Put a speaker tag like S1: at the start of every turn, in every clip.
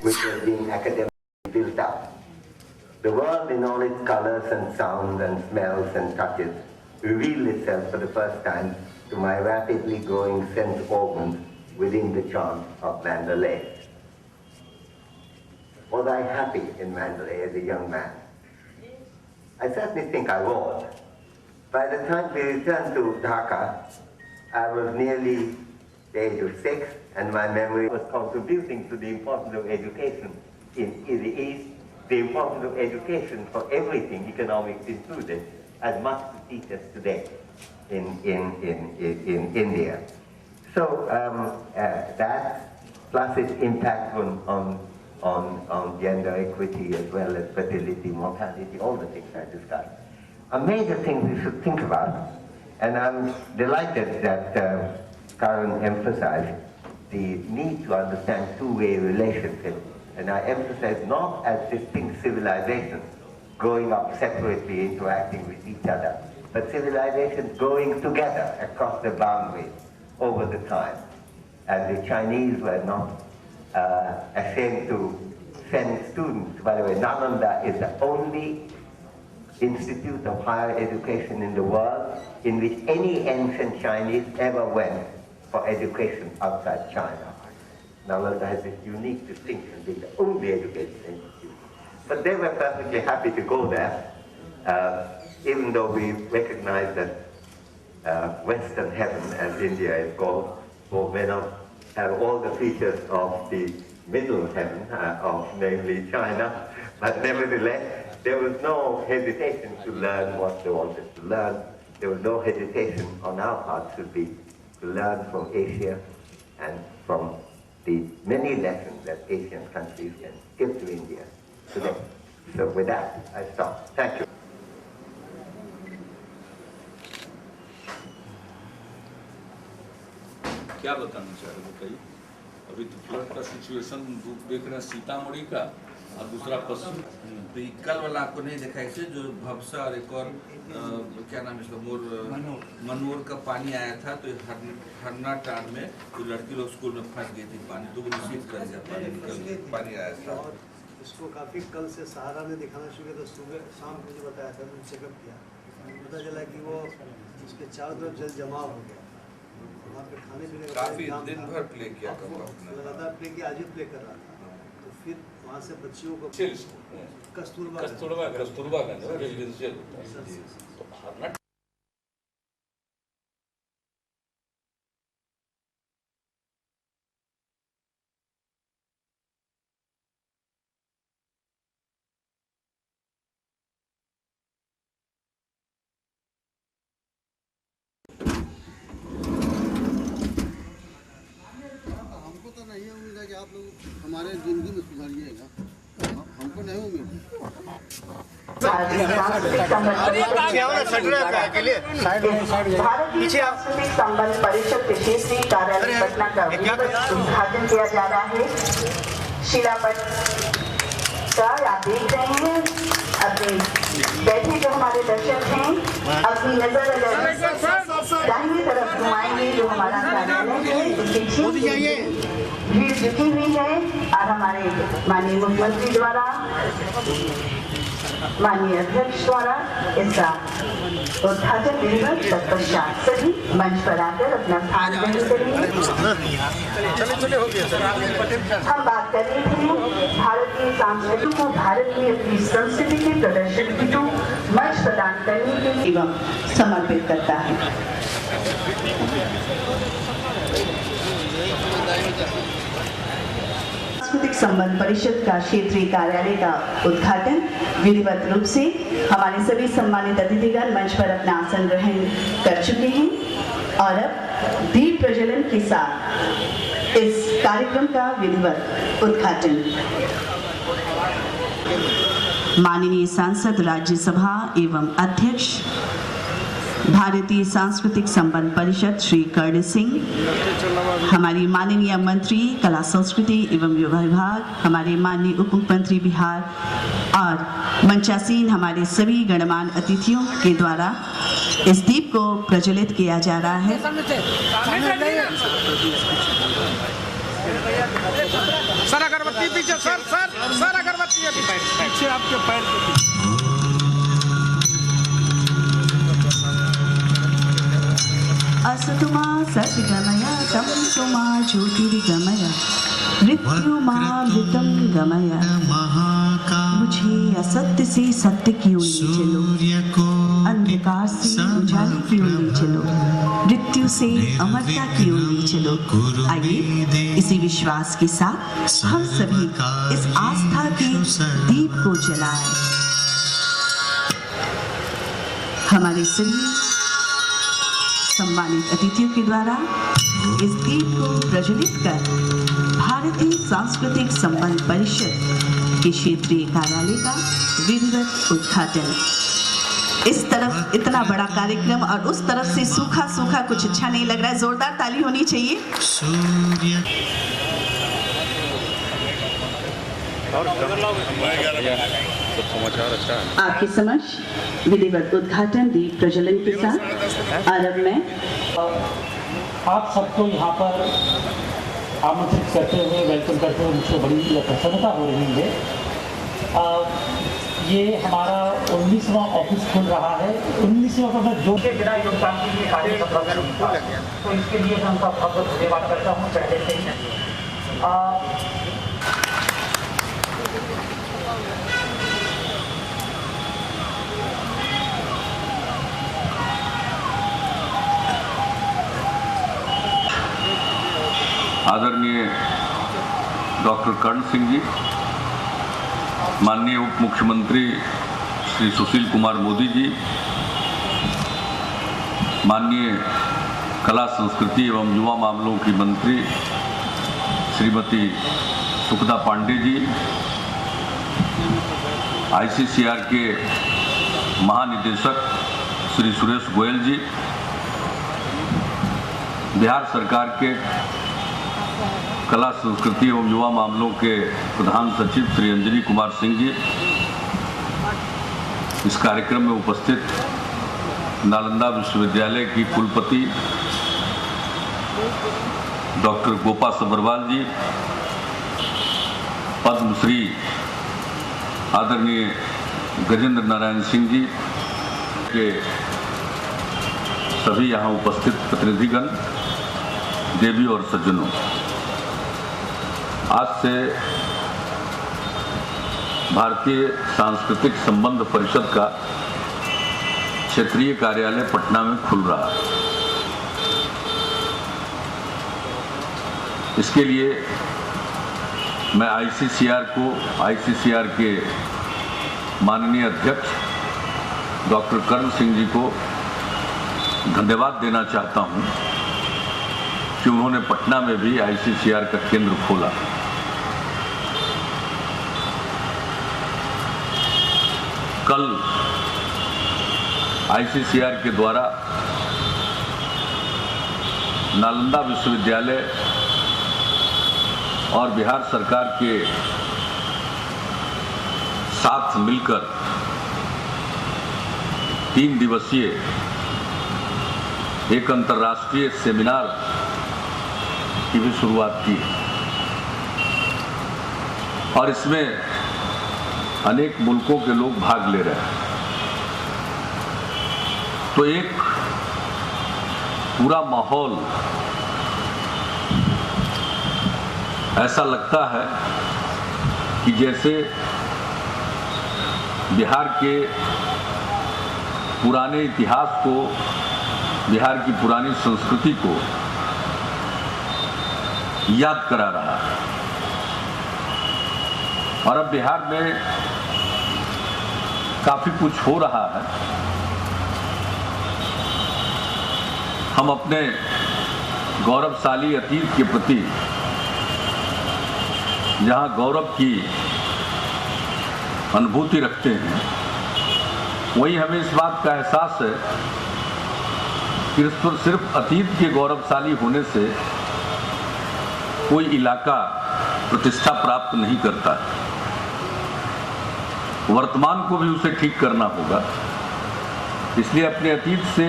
S1: which was being academically built up. The world in all its colors and sounds and smells and touches revealed itself for the first time to my rapidly growing sense organs within the charm of Mandalay. Was I happy in Mandalay as a young man? I certainly think I was. By the time we returned to Dhaka, I was nearly the age of 6, and my memory was contributing to the importance of education in the East, the importance of education for everything, economics included, as much to teach us today in India. So that, plus its impact on gender equity as well as fertility, mortality, all the things I discussed, are major things we should think about. And I'm delighted that Karen emphasized the need to understand two-way relationships. And I emphasize not as distinct civilizations growing up separately, interacting with each other, but civilizations growing together across the boundaries over the time. And the Chinese were not ashamed to send students. By the way, Nalanda is the only institute of higher education in the world in which any ancient Chinese ever went for education outside China. Nalanda has this unique distinction, being the only education institute. But they were perfectly happy to go there, even though we recognize that Western heaven, as India is called, may not have all the features of the middle heaven, of namely China, but nevertheless, there was no hesitation to learn what they wanted to learn. There was no hesitation on our part to learn from Asia and from the many lessons that Asian countries can give to India today. So with that, I stop. Thank you.
S2: क्या बताना चाह रहे बताइए? अभी तो flood का situation देख रहे हैं सीतामढ़ी का, और दूसरा पश्चिम।
S3: तो कल वाला आपको नहीं देखा इसे, जो भवसा और एक और क्या नाम है इसका, मनोर का पानी आया था, तो हरना टार में तो लड़की लोग स्कूल में फंस गई थी पानी, तो वो रिसीव कर दिया पानी आया था।
S4: और इसको काफ़ी कल से सहारा ने दिखाना शुरू किया, तो सुबह शाम को मुझे बताया था, मैंने चेकअप किया, पता चला कि वो उसके चारों तरफ जल जमाव हो गया। वहाँ पे खाने पीने का
S3: काफ़ी दिन भर प्ले किया,
S4: लगातार प्ले किया, आज भी प्ले कर रहा था। तो फिर वहाँ से बच्चियों को
S2: कस्तूरबा रेजिडेंशियल तो
S5: नहीं उम्मीद है कि आप लोग हमारे जिंदगी में सुधारिएगा, हमको नहीं उम्मीद है।
S6: भारतीय सांस्कृतिक संबंध परिषद के क्षेत्रीय कार्यालय पटना का उद्घाटन किया जा रहा है। शिलापट का आप देख रहे हैं, अपने बैठे जो हमारे दर्शक हैं अपनी नजर दाहिनी तरफ घुमाएंगे, जो हमारा कार्यालय है भीड़ जुटी हुई है, और हमारे माननीय मुख्यमंत्री द्वारा, माननीय अध्यक्ष द्वारा इसका उद्घाटन विधिवत तत्पश्चात सभी मंच पर आकर अपना स्थान ग्रहण करेंगे। हम बात कर रहे थे भारतीय सांस्कृतिक को भारत में अपनी संस्कृति के प्रदर्शन हेतु मंच प्रदान करने के लिए एवं समर्पित करता है। सांस्कृतिक संबंध परिषद का क्षेत्रीय कार्यालय का उद्घाटन विधिवत रूप से हमारे सभी सम्मानित अतिथिगण मंच पर अपना आसन ग्रहण कर चुके हैं, और अब दीप प्रज्वलन के साथ इस कार्यक्रम का विधिवत उद्घाटन माननीय सांसद राज्यसभा एवं अध्यक्ष भारतीय सांस्कृतिक संबंध परिषद श्री कर्ण सिंह, हमारी माननीय मंत्री कला संस्कृति एवं युवा विभाग, हमारे माननीय उप मुख्यमंत्री बिहार और मंचासीन हमारे सभी गणमान्य अतिथियों के द्वारा इस दीप को प्रज्वलित किया जा रहा है। सर
S7: अगरबत्ती पीछे सर अगरबत्ती पीछे आपके पैर के पीछे।
S8: असतुमा सद्गमय तमसुमा ज्योतिर्गमय मृत्युमामृतम गमय। मुझे असत्य से सत्य की ओर ले चलो, अंधकार से उजाले की ओर ले चलो, मृत्यु से अमरता की ओर ले चलो। आइए इसी विश्वास के साथ हम सभी इस आस्था के दीप को जलाएं। हमारे सभी सम्मानित अतिथियों के द्वारा इस दीप को प्रज्वलित कर भारतीय सांस्कृतिक संबंध परिषद के क्षेत्रीय कार्यालय का विधिवत उद्घाटन। इस तरफ इतना बड़ा कार्यक्रम और उस तरफ से सूखा सूखा कुछ अच्छा नहीं लग रहा है। जोरदार ताली होनी चाहिए। आपके समक्ष विधिवत उद्घाटन दीप प्रज्वलन के साथ आरंभ में
S9: आप सबको यहाँ पर आमंत्रित करते हुए वेलकम करते हुए मुझे बड़ी प्रसन्नता हो रही है। ये हमारा 19वां ऑफिस खुल रहा है। 19वां पर मैं जो के बिना योगदान के लिए कार्य संभव नहीं था, तो इसके लिए मैं उनका बहुत बहुत धन्यवाद करता हूँ पहले से ही।
S2: आदरणीय डॉक्टर कर्ण सिंह जी, माननीय उप मुख्यमंत्री श्री सुशील कुमार मोदी जी, माननीय कला संस्कृति एवं युवा मामलों की मंत्री श्रीमती सुखदा पांडे जी, ICCR के महानिदेशक श्री सुरेश गोयल जी, बिहार सरकार के कला संस्कृति एवं युवा मामलों के प्रधान सचिव श्री अंजनी कुमार सिंह जी, इस कार्यक्रम में उपस्थित नालंदा विश्वविद्यालय की कुलपति डॉक्टर गोपा सब्बरवाल जी, पद्मश्री आदरणीय गजेंद्र नारायण सिंह जी के सभी यहाँ उपस्थित प्रतिनिधिगण, देवी और सज्जनों, आज से भारतीय सांस्कृतिक संबंध परिषद का क्षेत्रीय कार्यालय पटना में खुल रहा है। इसके लिए मैं ICCR के माननीय अध्यक्ष डॉक्टर कर्ण सिंह जी को धन्यवाद देना चाहता हूं कि उन्होंने पटना में भी ICCR का केंद्र खोला। कल ICCR के द्वारा नालंदा विश्वविद्यालय और बिहार सरकार के साथ मिलकर 3 दिवसीय एक अंतर्राष्ट्रीय सेमिनार की भी शुरुआत की और इसमें अनेक मुल्कों के लोग भाग ले रहे हैं। तो एक पूरा माहौल ऐसा लगता है कि जैसे बिहार के पुराने इतिहास को, बिहार की पुरानी संस्कृति को याद करा रहा है। और अब बिहार में काफी कुछ हो रहा है। हम अपने गौरवशाली अतीत के प्रति जहां गौरव की अनुभूति रखते हैं, वहीं हमें इस बात का एहसास है कि सिर्फ अतीत के गौरवशाली होने से कोई इलाका प्रतिष्ठा प्राप्त नहीं करता है। वर्तमान को भी उसे ठीक करना होगा। इसलिए अपने अतीत से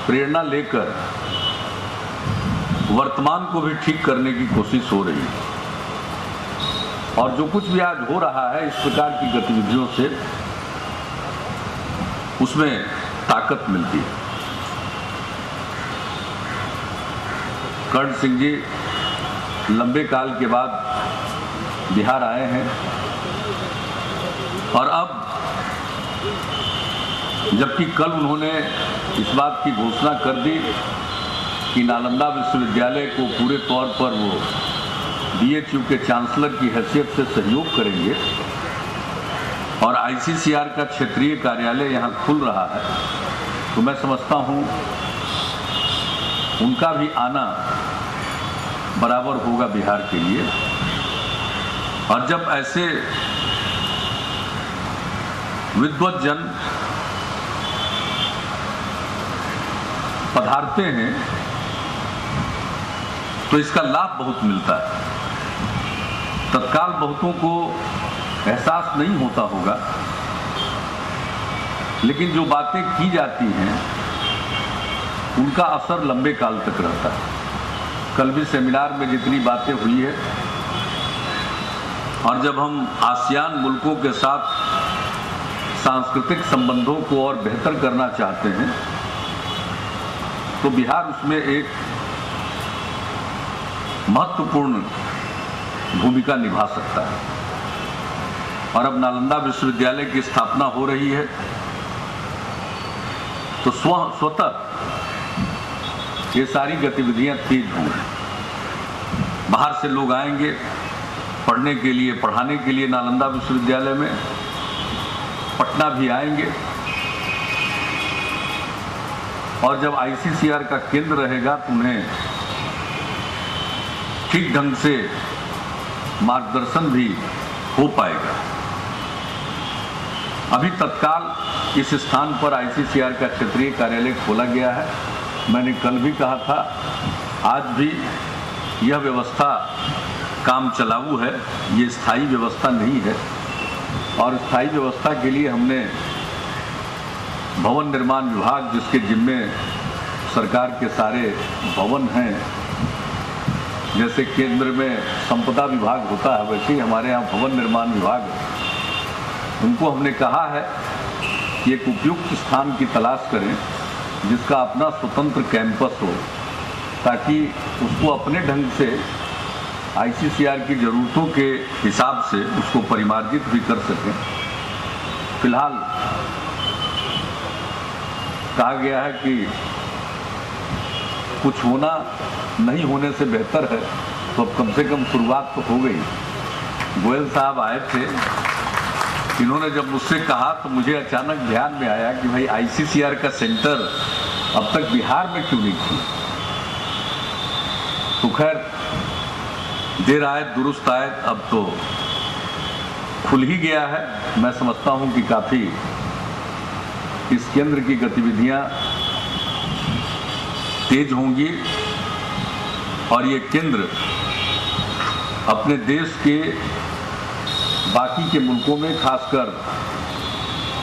S2: प्रेरणा लेकर वर्तमान को भी ठीक करने की कोशिश हो रही है। और जो कुछ भी आज हो रहा है इस प्रकार की गतिविधियों से उसमें ताकत मिलती है। कर्ण सिंह जी लंबे काल के बाद बिहार आए हैं और अब जबकि कल उन्होंने इस बात की घोषणा कर दी कि नालंदा विश्वविद्यालय को पूरे तौर पर वो BHU के चांसलर की हैसियत से सहयोग करेंगे और ICCR का क्षेत्रीय कार्यालय यहाँ खुल रहा है, तो मैं समझता हूँ उनका भी आना बराबर होगा बिहार के लिए। और जब ऐसे विद्वत जन पधारते हैं तो इसका लाभ बहुत मिलता है। तत्काल बहुतों को एहसास नहीं होता होगा, लेकिन जो बातें की जाती हैं उनका असर लंबे काल तक रहता है। कल भी सेमिनार में जितनी बातें हुई है, और जब हम आसियान मुल्कों के साथ सांस्कृतिक संबंधों को और बेहतर करना चाहते हैं तो बिहार उसमें एक महत्वपूर्ण भूमिका निभा सकता है। और अब नालंदा विश्वविद्यालय की स्थापना हो रही है तो स्वतः ये सारी गतिविधियां तेज होंगी। बाहर से लोग आएंगे पढ़ने के लिए, पढ़ाने के लिए नालंदा विश्वविद्यालय में, पटना भी आएंगे। और जब ICCR का केंद्र रहेगा तो उन्हें ठीक ढंग से मार्गदर्शन भी हो पाएगा। अभी तत्काल इस स्थान पर ICCR का क्षेत्रीय कार्यालय खोला गया है। मैंने कल भी कहा था, आज भी यह व्यवस्था काम चलाऊ है, ये स्थायी व्यवस्था नहीं है। और स्थायी व्यवस्था के लिए हमने भवन निर्माण विभाग, जिसके जिम्मे सरकार के सारे भवन हैं, जैसे केंद्र में संपदा विभाग होता है वैसे ही हमारे यहाँ भवन निर्माण विभाग है, उनको हमने कहा है कि एक उपयुक्त स्थान की तलाश करें जिसका अपना स्वतंत्र कैंपस हो, ताकि उसको अपने ढंग से ICCR की ज़रूरतों के हिसाब से उसको परिमार्जित भी कर सकें। फिलहाल कहा गया है कि कुछ होना नहीं होने से बेहतर है, तो अब कम से कम शुरुआत तो हो गई। गोयल साहब आए थे, इन्होंने जब मुझसे कहा तो मुझे अचानक ध्यान में आया कि भाई ICCR का सेंटर अब तक बिहार में क्यों नहीं खुला। तो खैर देर आए दुरुस्त आए, अब तो खुल ही गया है। मैं समझता हूं कि काफ़ी इस केंद्र की गतिविधियां तेज होंगी और ये केंद्र अपने देश के बाकी के मुल्कों में, खासकर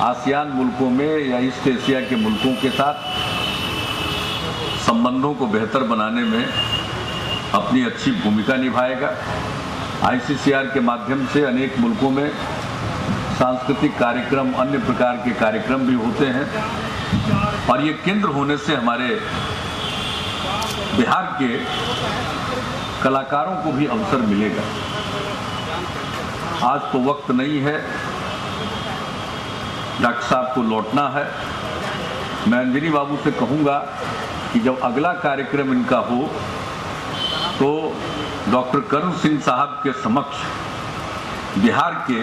S2: आसियान मुल्कों में या ईस्ट एशिया के मुल्कों के साथ संबंधों को बेहतर बनाने में अपनी अच्छी भूमिका निभाएगा। ICCR के माध्यम से अनेक मुल्कों में सांस्कृतिक कार्यक्रम, अन्य प्रकार के कार्यक्रम भी होते हैं और ये केंद्र होने से हमारे बिहार के कलाकारों को भी अवसर मिलेगा। आज तो वक्त नहीं है, डॉक्टर साहब को लौटना है। मैं अंजनी बाबू से कहूँगा कि जब अगला कार्यक्रम इनका हो तो डॉक्टर कर्ण सिंह साहब के समक्ष बिहार के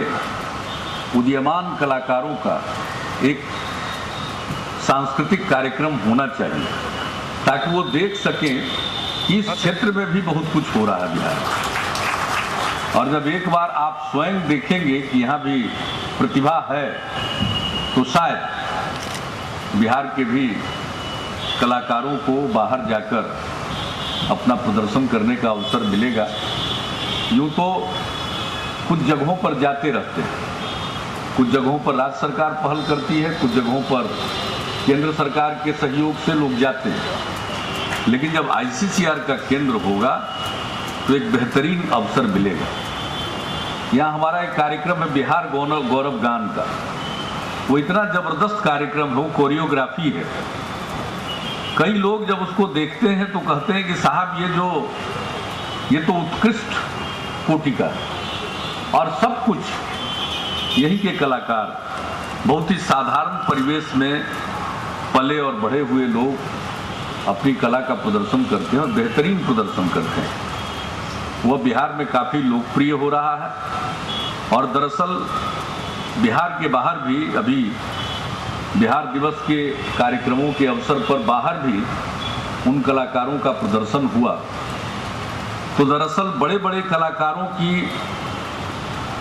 S2: उदीयमान कलाकारों का एक सांस्कृतिक कार्यक्रम होना चाहिए, ताकि वो देख सकें कि इस क्षेत्र में भी बहुत कुछ हो रहा है बिहार में। और जब एक बार आप स्वयं देखेंगे कि यहाँ भी प्रतिभा है, तो शायद बिहार के भी कलाकारों को बाहर जाकर अपना प्रदर्शन करने का अवसर मिलेगा। यूँ तो कुछ जगहों पर जाते रहते हैं, कुछ जगहों पर राज्य सरकार पहल करती है, कुछ जगहों पर केंद्र सरकार के सहयोग से लोग जाते हैं, लेकिन जब ICCR का केंद्र होगा तो एक बेहतरीन अवसर मिलेगा। यहाँ हमारा एक कार्यक्रम है बिहार गौरव गान का। वो इतना जबरदस्त कार्यक्रम है, वो कोरियोग्राफी है। कई लोग जब उसको देखते हैं तो कहते हैं कि साहब ये तो उत्कृष्ट कोटि का, और सब कुछ यही के कलाकार, बहुत ही साधारण परिवेश में पले और बढ़े हुए लोग अपनी कला का प्रदर्शन करते हैं और बेहतरीन प्रदर्शन करते हैं। वह बिहार में काफ़ी लोकप्रिय हो रहा है। और दरअसल बिहार के बाहर भी अभी बिहार दिवस के कार्यक्रमों के अवसर पर बाहर भी उन कलाकारों का प्रदर्शन हुआ। तो दरअसल बड़े बड़े कलाकारों की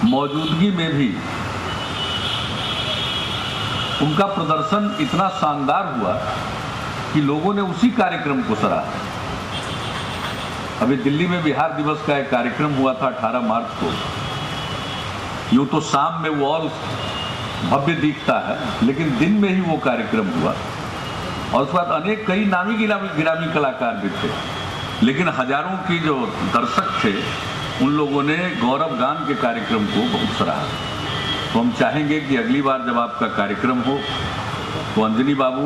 S2: मौजूदगी में भी उनका प्रदर्शन इतना शानदार हुआ कि लोगों ने उसी कार्यक्रम को सराहा। अभी दिल्ली में बिहार दिवस का एक कार्यक्रम हुआ था 18 मार्च को। यूँ तो शाम में वो और भव्य दिखता है, लेकिन दिन में ही वो कार्यक्रम हुआ और उसके बाद अनेक कई नामी गिरामी कलाकार भी थे, लेकिन हजारों की जो दर्शक थे उन लोगों ने गौरव गान के कार्यक्रम को बहुत सराहा। तो हम चाहेंगे कि अगली बार जब आपका कार्यक्रम हो तो अंजनी बाबू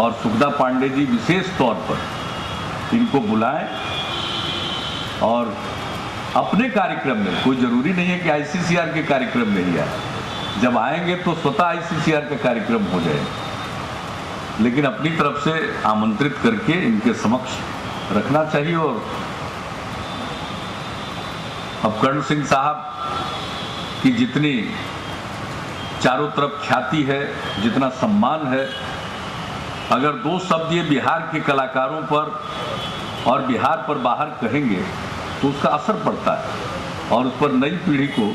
S2: और सुखदा पांडे जी विशेष तौर पर इनको बुलाएं और अपने कार्यक्रम में, कोई ज़रूरी नहीं है कि आईसीसीआर के कार्यक्रम में ही आए, जब आएंगे तो स्वतः आईसीसीआर का कार्यक्रम हो जाए, लेकिन अपनी तरफ से आमंत्रित करके इनके समक्ष रखना चाहिए। और अब कर्ण सिंह साहब की जितनी चारों तरफ ख्याति है, जितना सम्मान है, अगर दो शब्द ये बिहार के कलाकारों पर और बिहार पर बाहर कहेंगे तो उसका असर पड़ता है और उस पर नई पीढ़ी को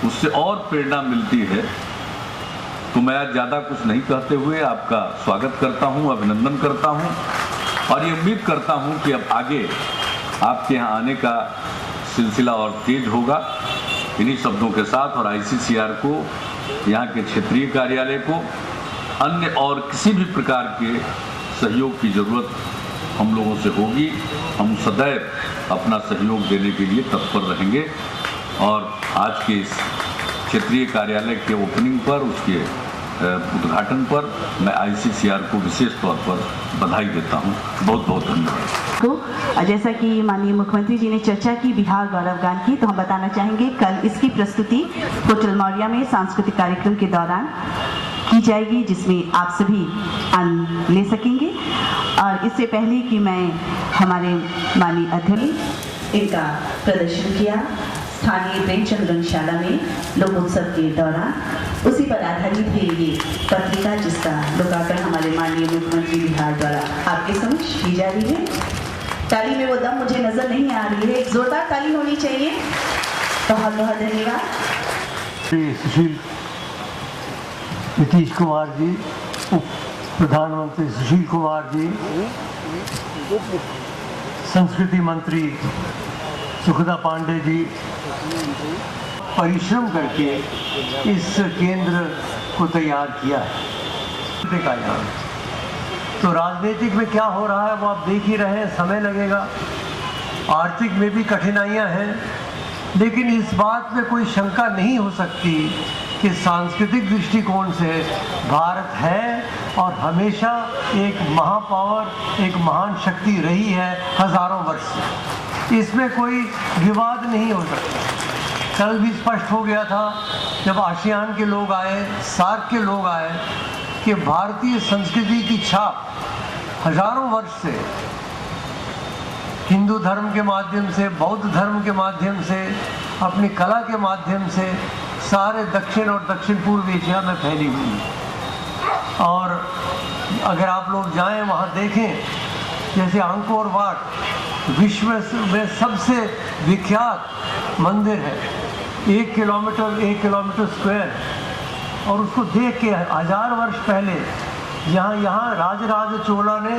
S2: उससे और प्रेरणा मिलती है। तो मैं आज ज़्यादा कुछ नहीं कहते हुए आपका स्वागत करता हूं, अभिनंदन करता हूं और ये उम्मीद करता हूं कि अब आगे आपके यहाँ आने का सिलसिला और तेज होगा। इन्हीं शब्दों के साथ और आईसीसीआर को, यहाँ के क्षेत्रीय कार्यालय को अन्य और किसी भी प्रकार के सहयोग की ज़रूरत हम लोगों से होगी, हम सदैव अपना सहयोग देने के लिए तत्पर रहेंगे। और आज के इस क्षेत्रीय कार्यालय के ओपनिंग पर, उसके उद्घाटन पर मैं आईसीसीआर को विशेष तौर पर बधाई देता हूं। बहुत बहुत धन्यवाद।
S8: जैसा कि माननीय मुख्यमंत्री जी ने चर्चा की बिहार गौरव गान की, तो हम बताना चाहेंगे कल इसकी प्रस्तुति होटल मौर्या में सांस्कृतिक कार्यक्रम के दौरान की जाएगी, जिसमें आप सभी आनंद ले सकेंगे। और इससे पहले कि मैं हमारे माननीय अध्यक्ष इनका प्रदर्शन किया स्थानीय प्रेमचंद रंगशाला में लोकोत्सव के दौरान, उसी पर आधारित है ये पत्रिका, जिसका लोकार्पण हमारे माननीय मुख्यमंत्री बिहार द्वारा आपके समक्ष की जा रही है। ताली में वो दम मुझे नजर नहीं आ रही है, एक जोरदार ताली होनी चाहिए। बहुत बहुत धन्यवाद।
S10: सुशील नीतीश कुमार जी, उप प्रधानमंत्री सुशील कुमार जी, संस्कृति मंत्री सुखदा पांडे जी परिश्रम करके इस केंद्र को तैयार किया है। तो राजनीतिक में क्या हो रहा है वो आप देख ही रहे हैं, समय लगेगा। आर्थिक में भी कठिनाइयां हैं, लेकिन इस बात में कोई शंका नहीं हो सकती कि सांस्कृतिक दृष्टिकोण से भारत है और हमेशा एक महापावर, एक महान शक्ति रही है हजारों वर्ष से। इसमें कोई विवाद नहीं हो सकता। कल भी स्पष्ट हो गया था जब आसियान के लोग आए, सार्क के लोग आए, कि भारतीय संस्कृति की छाप हजारों वर्ष से हिंदू धर्म के माध्यम से, बौद्ध धर्म के माध्यम से, अपनी कला के माध्यम से सारे दक्षिण और दक्षिण पूर्व एशिया में फैली हुई है। और अगर आप लोग जाएं वहाँ देखें, जैसे अंकोर वाट विश्व में सबसे विख्यात मंदिर है, 1 किलोमीटर स्क्वायर, और उसको देख के 1000 वर्ष पहले यहाँ राजराज चोला ने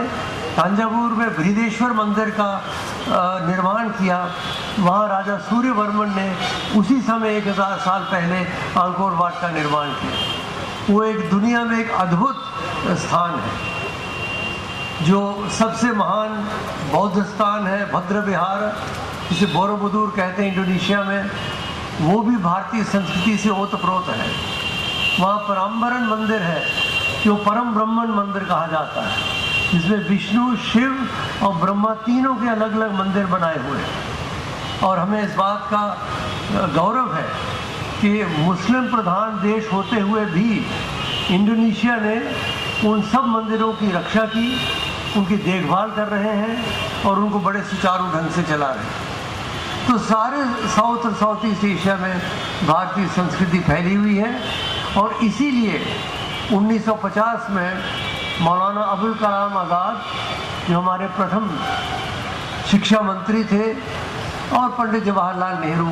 S10: तंजावुर में बृहदेश्वर मंदिर का निर्माण किया। वहाँ राजा सूर्यवर्मन ने उसी समय 1000 साल पहले अंकोर वाट का निर्माण किया। वो एक दुनिया में एक अद्भुत स्थान है। जो सबसे महान बौद्ध स्थान है भद्र विहार, जिसे बोरोबुदूर कहते हैं इंडोनेशिया में, वो भी भारतीय संस्कृति से ओतप्रोत है। वहाँ पराम्बरन मंदिर है जो परम ब्रह्मन मंदिर कहा जाता है, जिसमें विष्णु, शिव और ब्रह्मा तीनों के अलग अलग मंदिर बनाए हुए हैं। और हमें इस बात का गौरव है कि मुस्लिम प्रधान देश होते हुए भी इंडोनेशिया ने उन सब मंदिरों की रक्षा की, उनकी देखभाल कर रहे हैं और उनको बड़े सुचारू ढंग से चला रहे हैं। तो सारे साउथ और साउथ ईस्ट एशिया में भारतीय संस्कृति फैली हुई है और इसीलिए 1950 में मौलाना अबुल कलाम आज़ाद, जो हमारे प्रथम शिक्षा मंत्री थे, और पंडित जवाहरलाल नेहरू,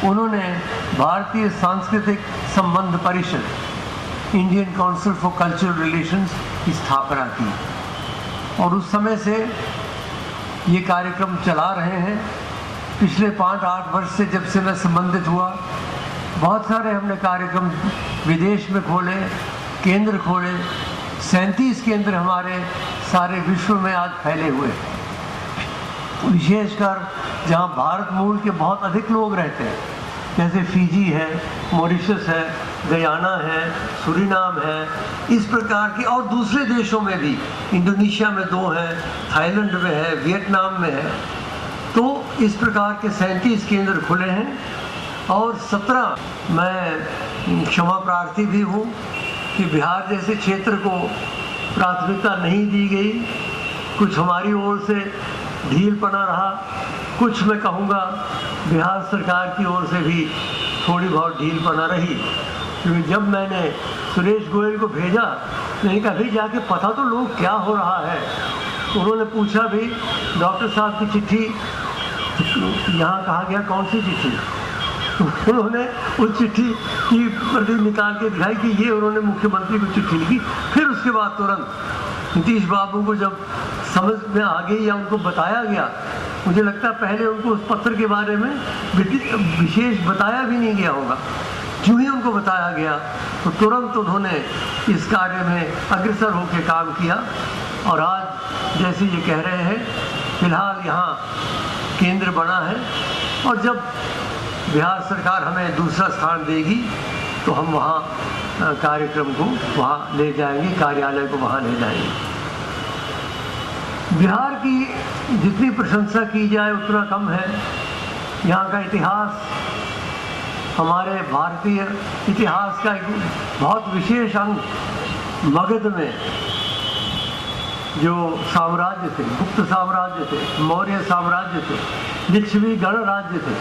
S10: उन्होंने भारतीय सांस्कृतिक संबंध परिषद, Indian council for cultural relations की स्थापना की और उस समय से ये कार्यक्रम चला रहे हैं। पिछले 5-8 वर्ष से जब से मैं संबंधित हुआ, बहुत सारे हमने कार्यक्रम विदेश में खोले, केंद्र खोले। 37 केंद्र हमारे सारे विश्व में आज फैले हुए, विशेषकर जहाँ भारत मूल के बहुत अधिक लोग रहते हैं, जैसे फिजी है, मॉरिशस है, गयाना है, सूरीनाम है, इस प्रकार के, और दूसरे देशों में भी, इंडोनेशिया में 2 हैं, थाईलैंड में है, वियतनाम में है। तो इस प्रकार के 37 केंद्र खुले हैं और 17, मैं क्षमा प्रार्थी भी हूँ कि बिहार जैसे क्षेत्र को प्राथमिकता नहीं दी गई, कुछ हमारी ओर से ढीलपना रहा, कुछ मैं कहूँगा बिहार सरकार की ओर से भी थोड़ी बहुत ढीलपना रही। क्योंकि जब मैंने सुरेश गोयल को भेजा, मैंने कहा भाई जाके पता तो लोग क्या हो रहा है। उन्होंने पूछा भी डॉक्टर साहब की चिट्ठी यहाँ कहा गया, कौन सी चिट्ठी? उन्होंने उस चिट्ठी की प्रति निकाल के दिखाई कि ये उन्होंने मुख्यमंत्री को चिट्ठी लिखी। फिर उसके बाद तुरंत नीतीश बाबू को जब समझ में आ गई या उनको बताया गया, मुझे लगता है पहले उनको उस पत्र के बारे में विशेष बताया भी नहीं गया होगा। जो ही उनको बताया गया तो तुरंत उन्होंने इस कार्य में अग्रसर होकर काम किया और आज जैसे ये कह रहे हैं, फिलहाल यहाँ केंद्र बना है और जब बिहार सरकार हमें दूसरा स्थान देगी तो हम वहाँ कार्यक्रम को वहाँ ले जाएंगे, कार्यालय को वहाँ ले जाएंगे। बिहार की जितनी प्रशंसा की जाए उतना कम है। यहाँ का इतिहास, हमारे भारतीय इतिहास का एक बहुत विशेष अंग, मगध में जो साम्राज्य थे, गुप्त साम्राज्य थे, मौर्य साम्राज्य थे, लिच्छवी गणराज्य थे,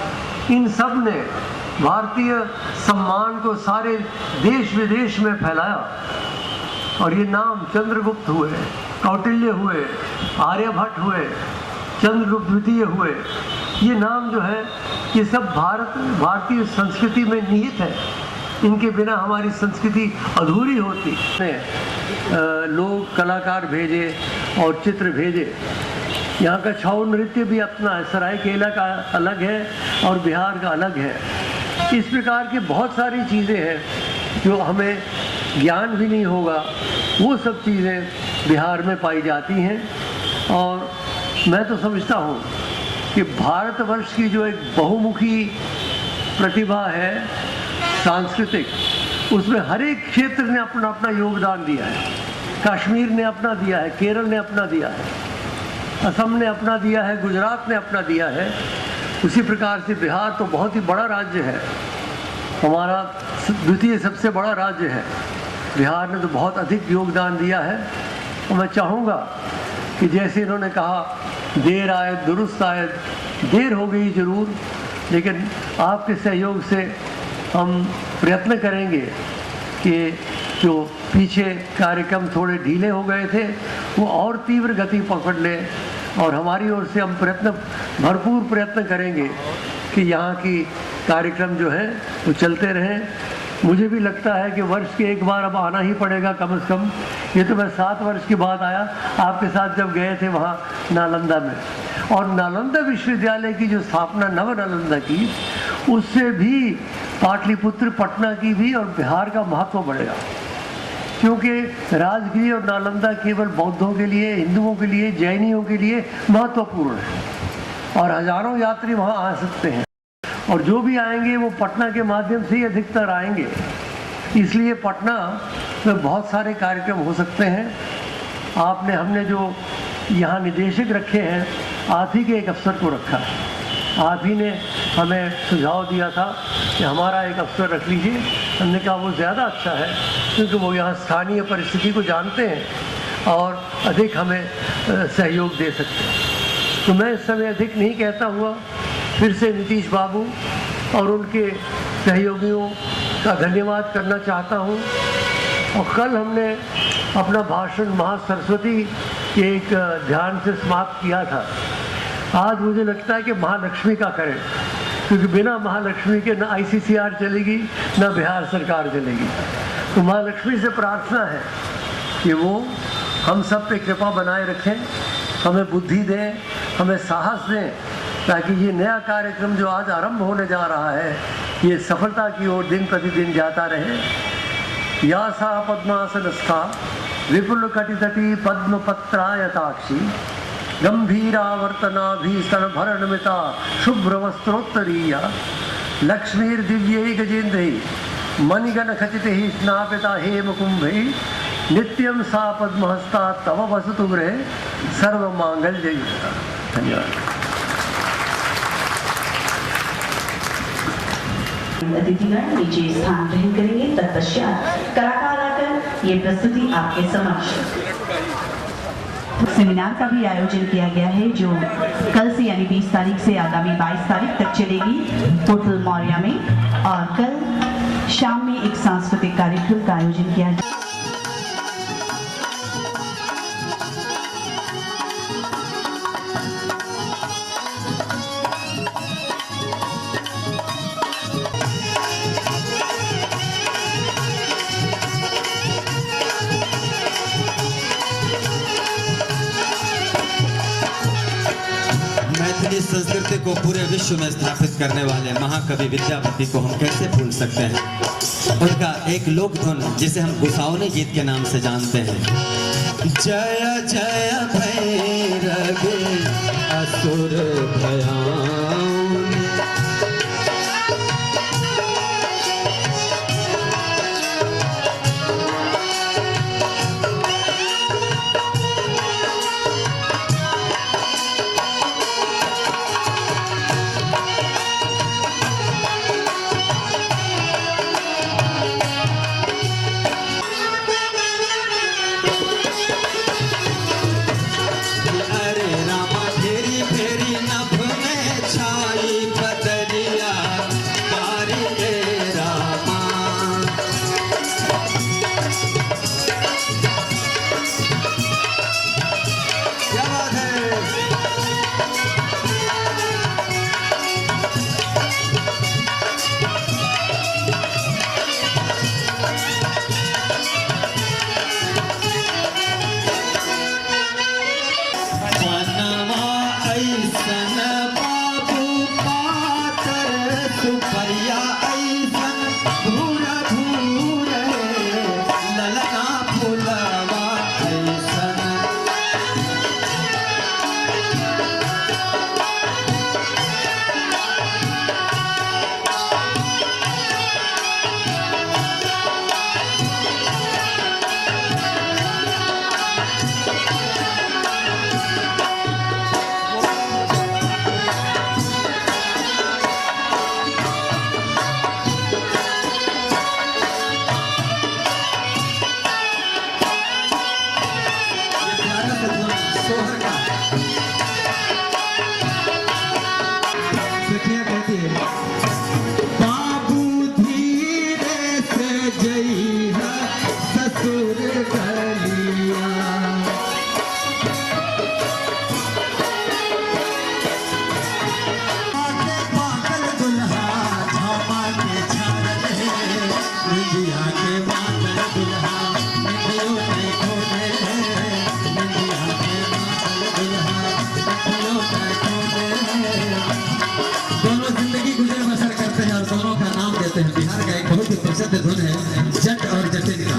S10: इन सब ने भारतीय सम्मान को सारे देश विदेश में फैलाया और ये नाम चंद्रगुप्त हुए, कौटिल्य हुए, आर्यभट्ट हुए, चंद्रगुप्त द्वितीय हुए, ये नाम जो है ये सब भारतीय संस्कृति में निहित है। इनके बिना हमारी संस्कृति अधूरी होती है। लोग कलाकार भेजे और चित्र भेजे। यहाँ का छाऊ नृत्य भी अपना है, सरायकेला का अलग है और बिहार का अलग है। इस प्रकार की बहुत सारी चीज़ें हैं जो हमें ज्ञान भी नहीं होगा, वो सब चीज़ें बिहार में पाई जाती हैं। और मैं तो समझता हूँ कि भारतवर्ष की जो एक बहुमुखी प्रतिभा है सांस्कृतिक, उसमें हर एक क्षेत्र ने अपना अपना योगदान दिया है। कश्मीर ने अपना दिया है, केरल ने अपना दिया है, असम ने अपना दिया है, गुजरात ने अपना दिया है। उसी प्रकार से बिहार तो बहुत ही बड़ा राज्य है, हमारा द्वितीय सबसे बड़ा राज्य है। बिहार ने तो बहुत अधिक योगदान दिया है। और मैं चाहूँगा कि जैसे इन्होंने कहा देर आए दुरुस्त आए, देर हो गई ज़रूर, लेकिन आपके सहयोग से हम प्रयत्न करेंगे कि जो पीछे कार्यक्रम थोड़े ढीले हो गए थे वो और तीव्र गति पकड़ लें और हमारी ओर से हम भरपूर प्रयत्न करेंगे कि यहाँ की कार्यक्रम जो है वो चलते रहें। मुझे भी लगता है कि वर्ष के एक बार अब आना ही पड़ेगा कम से कम। ये तो मैं 7 वर्ष के बाद आया आपके साथ जब गए थे वहाँ नालंदा में। और नालंदा विश्वविद्यालय की जो स्थापना नव नालंदा की, उससे भी पाटलिपुत्र पटना की भी और बिहार का महत्व बढ़ेगा, क्योंकि राजगीर और नालंदा केवल बौद्धों के लिए, हिंदुओं के लिए, जैनियों के लिए महत्वपूर्ण है। और हजारों यात्री वहाँ आ सकते हैं, और जो भी आएंगे वो पटना के माध्यम से ही अधिकतर आएंगे। इसलिए पटना में बहुत सारे कार्यक्रम हो सकते हैं। हमने जो यहाँ निदेशक रखे हैं, आप ही के एक अफसर को रखा है। आप ही ने हमें सुझाव दिया था कि हमारा एक अफसर रख लीजिए। हमने कहा वो ज़्यादा अच्छा है, क्योंकि वो यहाँ स्थानीय परिस्थिति को जानते हैं और अधिक हमें सहयोग दे सकते हैं। तो मैं इस समय अधिक नहीं कहता हुआ फिर से नीतीश बाबू और उनके सहयोगियों का धन्यवाद करना चाहता हूँ। और कल हमने अपना भाषण महासरस्वती के एक ध्यान से समाप्त किया था। आज मुझे लगता है कि महालक्ष्मी का करें, क्योंकि बिना महालक्ष्मी के न ICCR चलेगी न बिहार सरकार चलेगी। तो महालक्ष्मी से प्रार्थना है कि वो हम सब पे कृपा बनाए रखें, हमें बुद्धि दें, हमें साहस दें, ताकि ये नया कार्यक्रम जो आज आरंभ होने जा रहा है ये सफलता की ओर दिन प्रतिदिन जाता रहे। या सा पद्मासनस्था विपुल कटितटी पद्मपत्रायताक्षी गंभीरावर्तनाभीस्तनभरणमिता शुभ्रवस्त्रोत्तरीया लक्ष्मीर्दिव्यै गजेन्द्रैः मणिगणखचितैः स्नापिता हेमकुम्भैः नित्यं सा पद्महस्ता तव वसतु गृहे सर्वमांगल्ययुक्ता। धन्यवाद।
S8: अतिथिगण नीचे स्थान ग्रहण करेंगे। तत्पश्चात कलाकार आकर ये प्रस्तुति आपके समक्ष। सेमिनार का भी आयोजन किया गया है, जो कल से यानी 20 तारीख से आगामी 22 तारीख तक चलेगी होटल मौर्या में, और कल शाम में एक सांस्कृतिक कार्यक्रम का आयोजन किया गया।
S11: मैथिली संस्कृति को पूरे विश्व में स्थापित करने वाले महाकवि विद्यापति को हम कैसे भूल सकते हैं। उनका एक लोक धुन जिसे हम गुसावनी गीत के नाम से जानते हैं, जय जय भैरवी असुर भयान, प्रसिद्ध धुन है जट और जटिन का।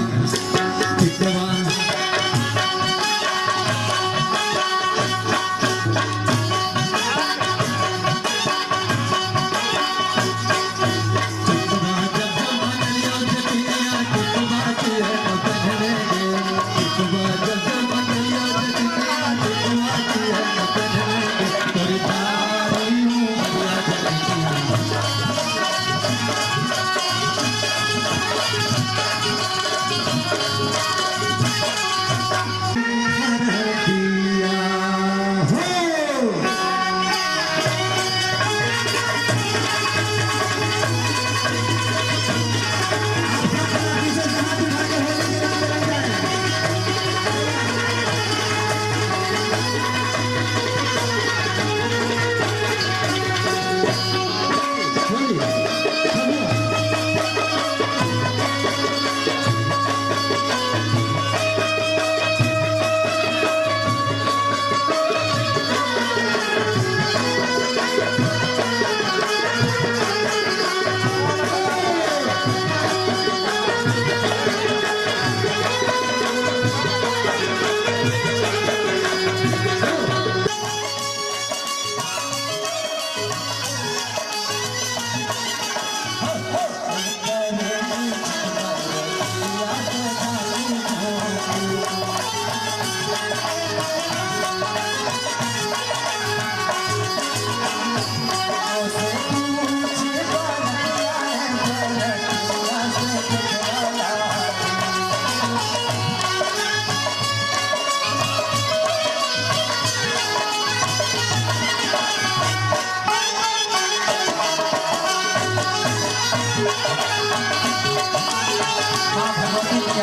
S12: माँ भगवती की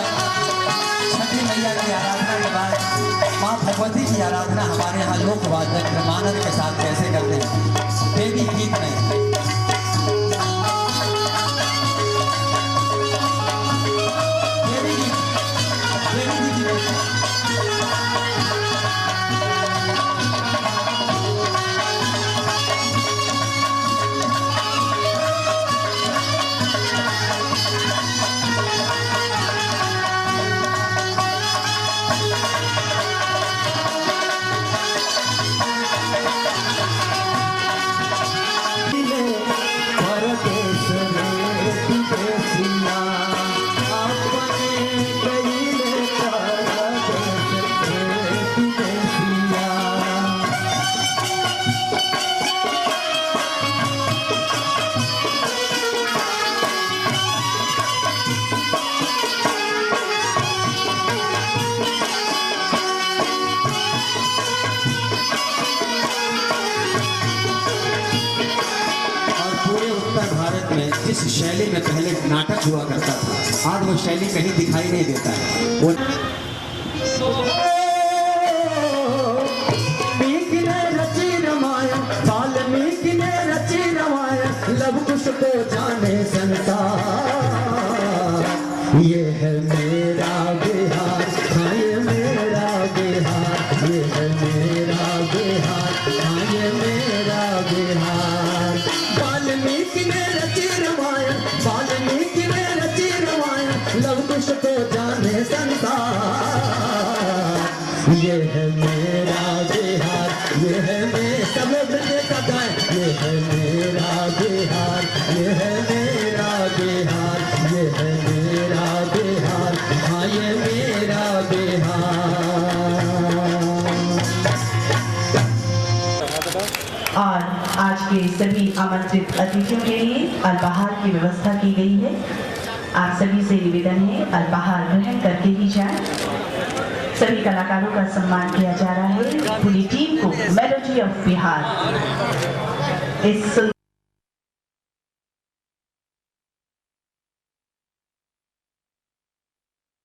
S12: छठी मैया की आराधना के बाद माँ भगवती की आराधना हमारे यहाँ लोकवाद्य क्रमानंद के साथ कैसे करते हैं, देवी गीत में।
S11: जिस शैली में पहले नाटक हुआ करता था, आज वो शैली कहीं दिखाई नहीं देता है।
S13: वाल्मीकि ने रची रामायण, वाल्मीकि ने रची रामायण, लव कुश को जाने संसार। ये है मेरा बिहार, हाँ ये मेरा बिहार, ये है मेरा बिहार, हाँ ये मेरा बिहार। वाल्मीकि ने रची रामायण, वाल्मीकि ने रची रामायण, लव कुश को जाने संसार। ये है मेरा बिहार, ये है मेरा, सब लोग मिलके गाएं, ये है मेरा बिहार, ये है मेरा बिहार, ये है मेरा बिहार, हाँ ये मेरा बिहार।
S8: और आज के सभी आमंत्रित अतिथियों के लिए अल्पाहार की व्यवस्था की गई है। आप सभी से निवेदन है अल्पाहार ग्रहण करके ही जाएं। सभी कलाकारों का सम्मान किया जा रहा है। पूरी टीम को मेलोडी ऑफ बिहार इस